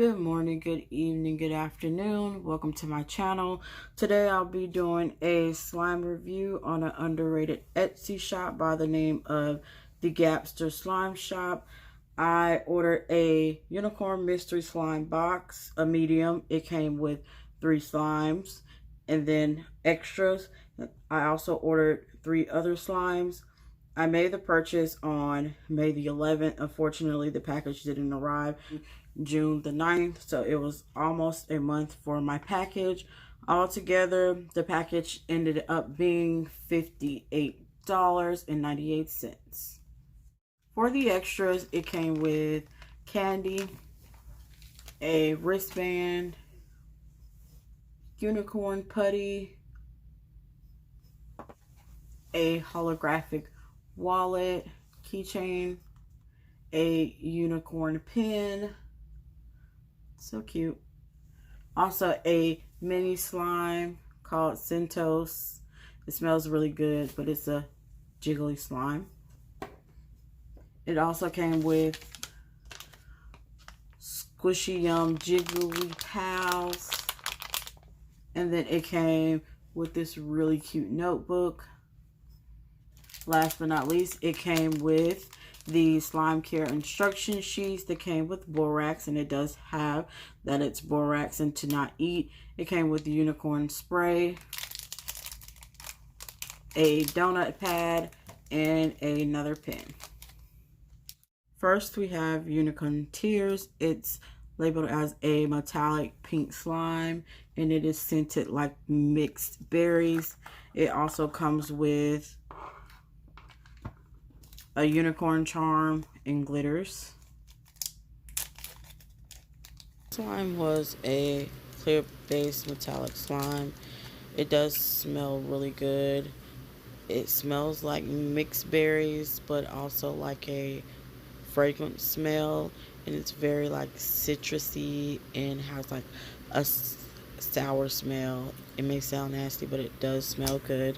Good morning, good evening, good afternoon. Welcome to my channel. Today I'll be doing a slime review on an underrated Etsy shop by the name of the Gabsters Slime Shop. I ordered a unicorn mystery slime box, a medium. It came with 3 slimes and then extras. I also ordered 3 other slimes. I made the purchase on May the 11th. Unfortunately, the package didn't arrive June the 9th, so it was almost a month for my package. Altogether, the package ended up being $58.98. For the extras, it came with candy, a wristband, unicorn putty, a holographic wallet, keychain, a unicorn pin, so cute. Also a mini slime called Centos. It smells really good, but it's a jiggly slime. It also came with Squishy Yum Jiggly Pals. And then it came with this really cute notebook. Last but not least, it came with the slime care instruction sheets that came with borax, and it does have that it's borax and to not eat. It came with the unicorn spray, a donut pad, and another pen. First, we have Unicorn Tears. It's labeled as a metallic pink slime, and it is scented like mixed berries. It also comes with a unicorn charm and glitters. Slime was a clear base metallic slime. It does smell really good. It smells like mixed berries, but also like a fragrant smell, and it's very like citrusy and has like a sour smell. It may sound nasty, but it does smell good.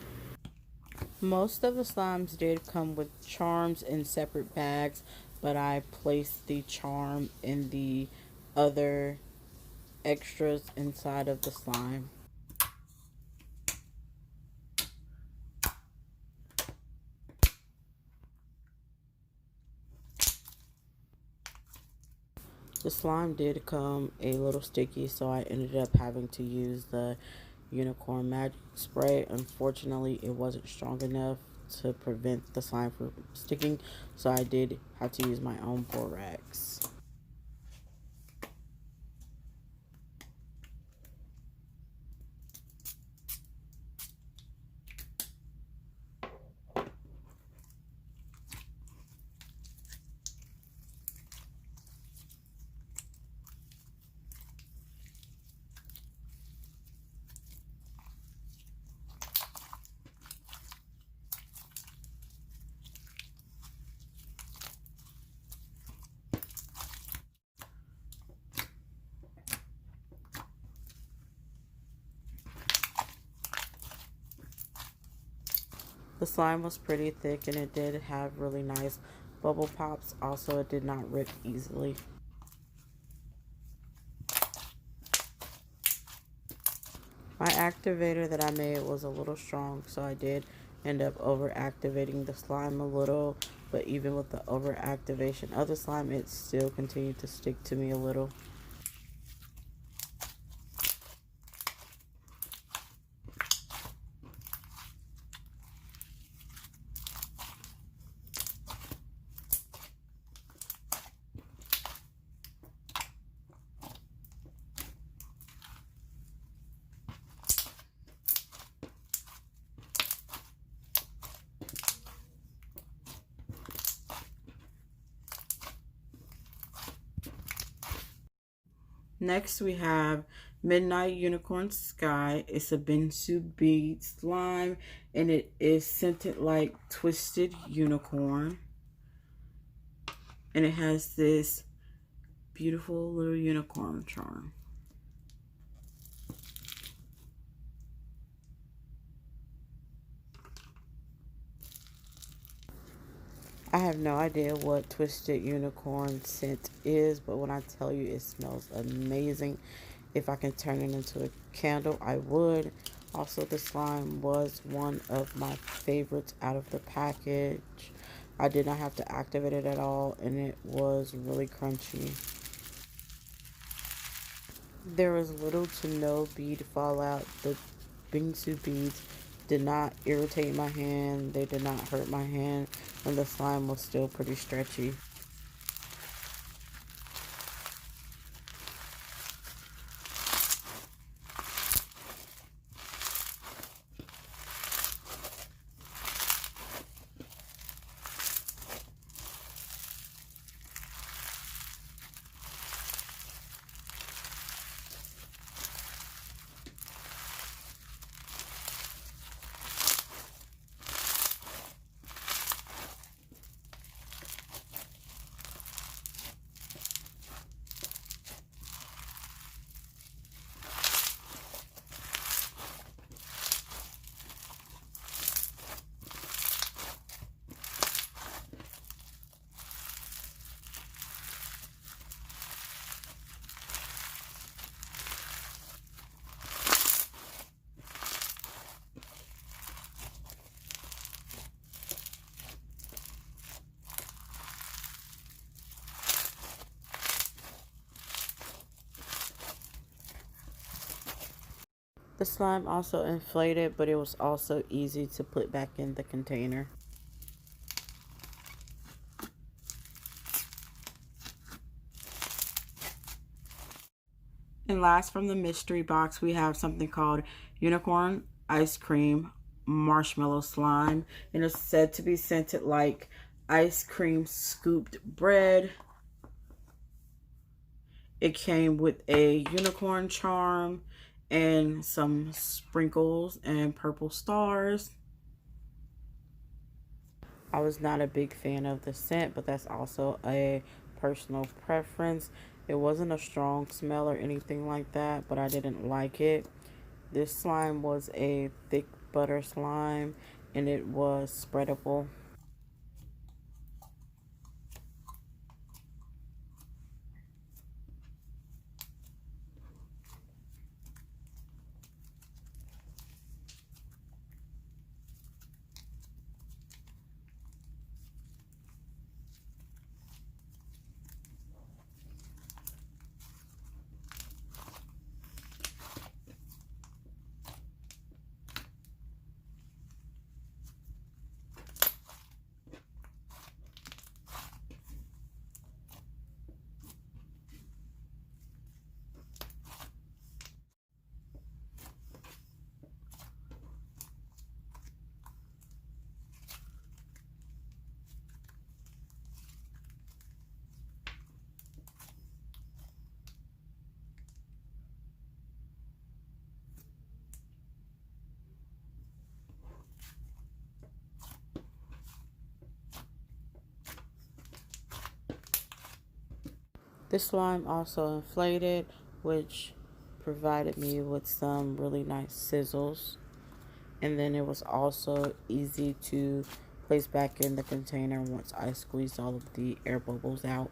Most of the slimes did come with charms in separate bags, but I placed the charm in the other extras inside of the slime. The slime did come a little sticky, so I ended up having to use the unicorn magic spray. Unfortunately, it wasn't strong enough to prevent the slime from sticking, so I did have to use my own borax. The slime was pretty thick, and it did have really nice bubble pops. Also, it did not rip easily. My activator that I made was a little strong, so I did end up over activating the slime a little, but even with the over activation of the slime, it still continued to stick to me a little. Next, we have Midnight Unicorn Sky. It's a Bensu bead slime, and it is scented like Twisted Unicorn. And it has this beautiful little unicorn charm. I have no idea what Twisted Unicorn scent is, but when I tell you it smells amazing, if I can turn it into a candle, I would. Also, the slime was one of my favorites out of the package. I did not have to activate it at all, and it was really crunchy. There was little to no bead fallout. The bingsu beads did not irritate my hand. They did not hurt my hand, and the slime was still pretty stretchy. The slime also inflated, but it was also easy to put back in the container. And last from the mystery box, we have something called Unicorn Ice Cream Marshmallow Slime. And it's said to be scented like ice cream scooped bread. It came with a unicorn charm and some sprinkles and purple stars. I was not a big fan of the scent, but that's also a personal preference. It wasn't a strong smell or anything like that, but I didn't like it. This slime was a thick butter slime, and it was spreadable. This slime also inflated, which provided me with some really nice sizzles. And then it was also easy to place back in the container once I squeezed all of the air bubbles out.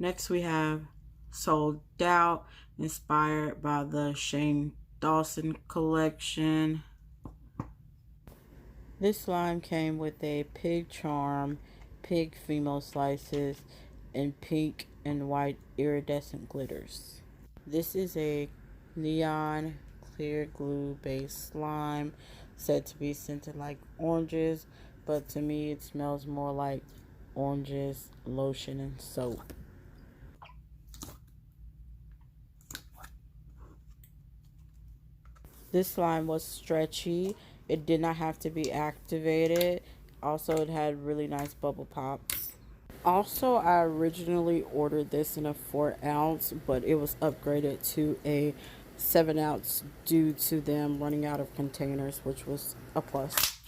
Next we have Sold Out, inspired by the Dawson collection. This slime came with a pig charm, pig female slices, and pink and white iridescent glitters. This is a neon clear glue based slime, said to be scented like oranges, but to me it smells more like oranges, lotion, and soap. This slime was stretchy. It did not have to be activated. Also, it had really nice bubble pops. Also, I originally ordered this in a 4 ounce, but it was upgraded to a 7 ounce due to them running out of containers, which was a plus.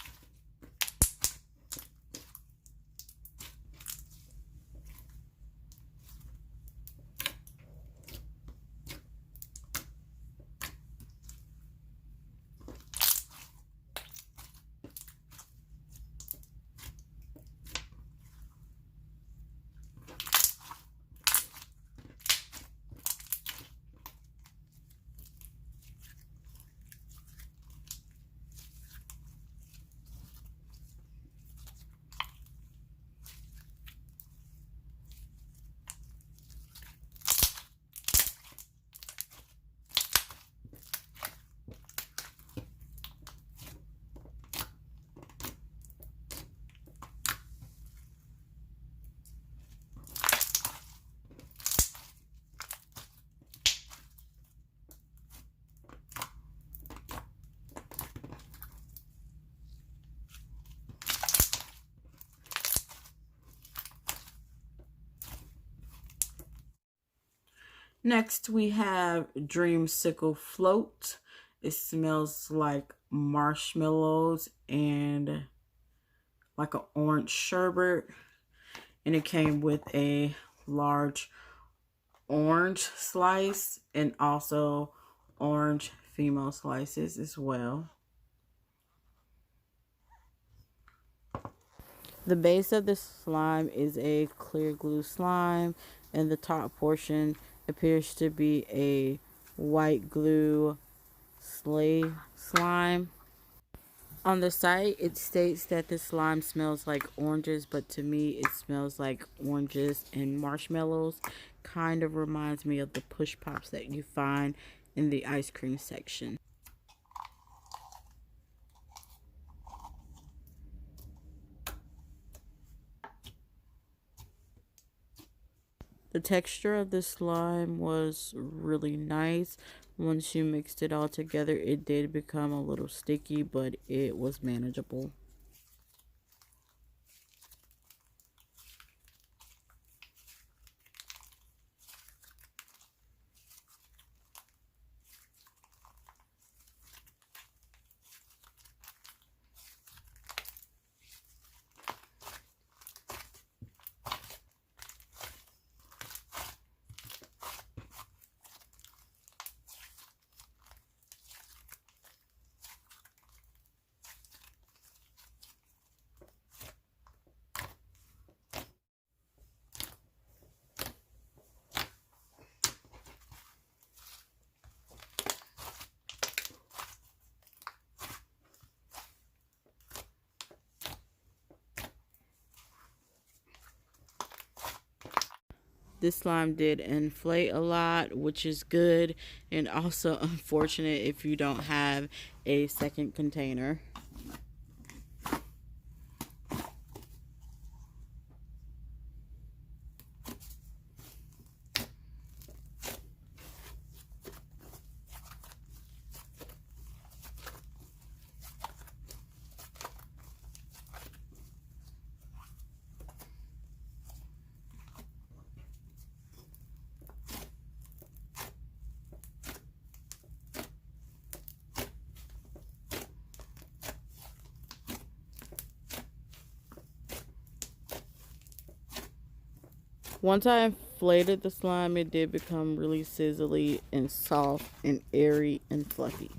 Next, we have Dreamsicle Float. It smells like marshmallows and like an orange sherbet. And it came with a large orange slice and also orange female slices as well. The base of the slime is a clear glue slime, and the top portion appears to be a white glue sleigh slime. On the site, it states that the slime smells like oranges, but to me, it smells like oranges and marshmallows. Kind of reminds me of the push pops that you find in the ice cream section. The texture of the slime was really nice. Once you mixed it all together, it did become a little sticky, but it was manageable. This slime did inflate a lot, which is good and also unfortunate if you don't have a second container. Once I inflated the slime, it did become really sizzly and soft and airy and fluffy.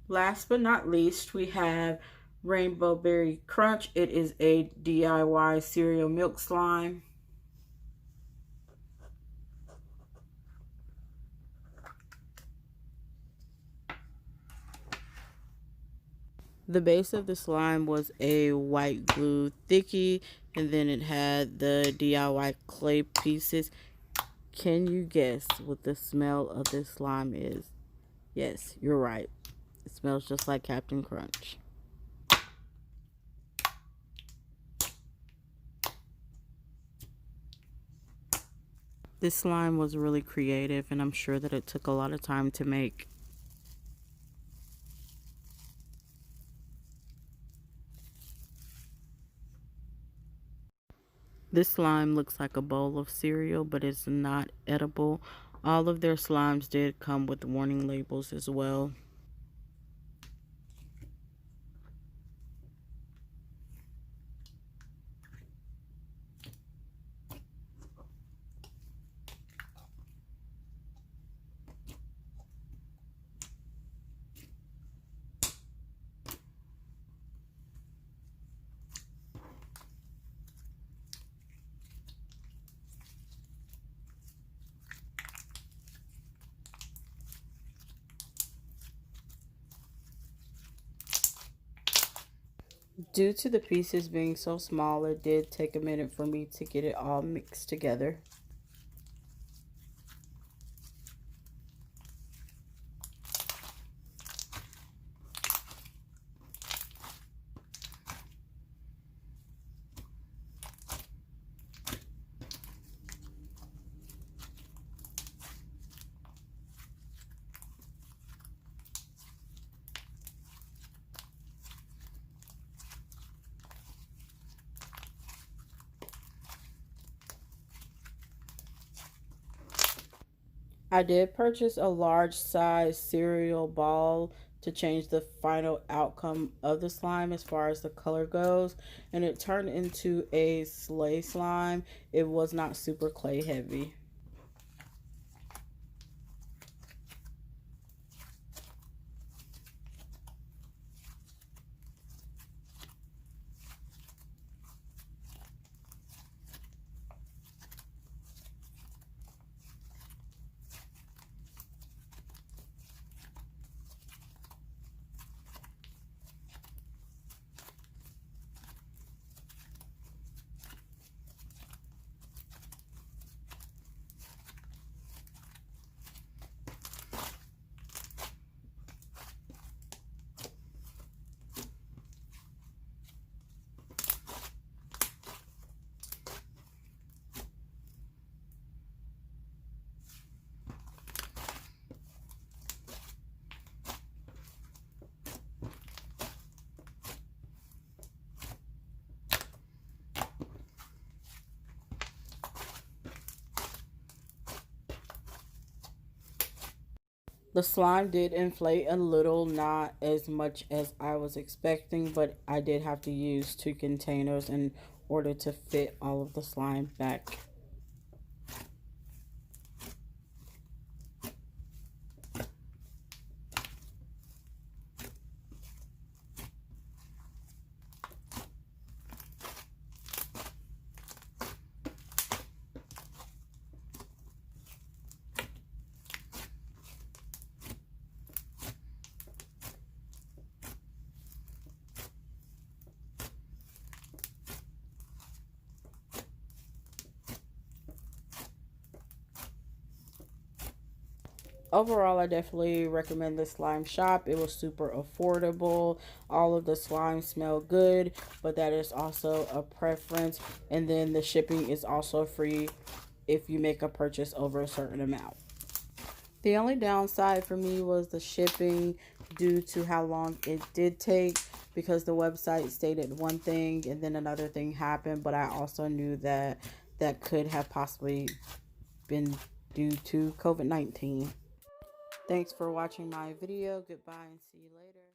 Last but not least, we have Rainbow Berry Crunch. It is a DIY cereal milk slime. The base of the slime was a white glue thickie, and then it had the DIY clay pieces. Can you guess what the smell of this slime is? Yes, you're right. It smells just like Captain Crunch. This slime was really creative, and I'm sure that it took a lot of time to make. This slime looks like a bowl of cereal, but it's not edible. All of their slimes did come with warning labels as well. Due to the pieces being so small, it did take a minute for me to get it all mixed together. I did purchase a large size cereal ball to change the final outcome of the slime as far as the color goes, and it turned into a sleigh slime. It was not super clay heavy. The slime did inflate a little, not as much as I was expecting, but I did have to use 2 containers in order to fit all of the slime back. Overall, I definitely recommend this slime shop. It was super affordable. All of the slimes smell good, but that is also a preference. And then the shipping is also free if you make a purchase over a certain amount. The only downside for me was the shipping due to how long it did take, because the website stated one thing and then another thing happened, but I also knew that that could have possibly been due to COVID-19. Thanks for watching my video. Goodbye and see you later.